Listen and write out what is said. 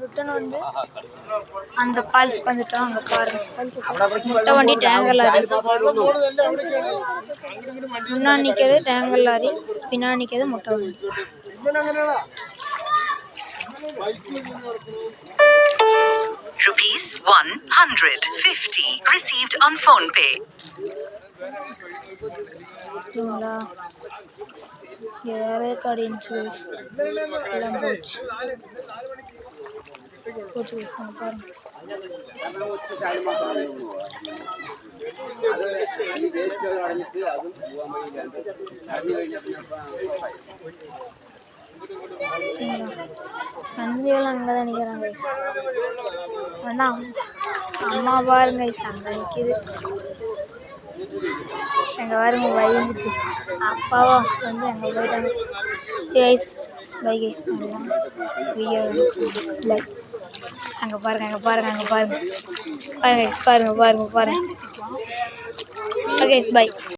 Return வந்து அந்த பாலத்துக்கு வந்துட்டோம். அங்கே பாருங்க முட்டை வண்டி டேங்கர் லாரி. முன்னாடி நிற்கிறது டேங்கர் லாரி, பின்னாடி நிற்கிறது முட்டை வண்டி. ₹150 received on phone pay. வேற கார்டியன்ஸ் எல்லாம் போச்சு பாருங்க. நந்தியெல்லாம் அங்கே தான் நிற்கிறாங்க கைஸ். அண்ணா அம்மா பாருங்க கைஸ் அங்கே நிற்கிது. எங்கள் பாருங்க பயந்துட்டு அப்பாவா வந்து அங்கே போயிட்டாங்க guys. Bye guys. Video by. அங்கே பாருங்க அங்கே பாருங்க அங்கே பாருங்க பாருங்க பாருங்க பாருங்க பாருங்க. Okay bye.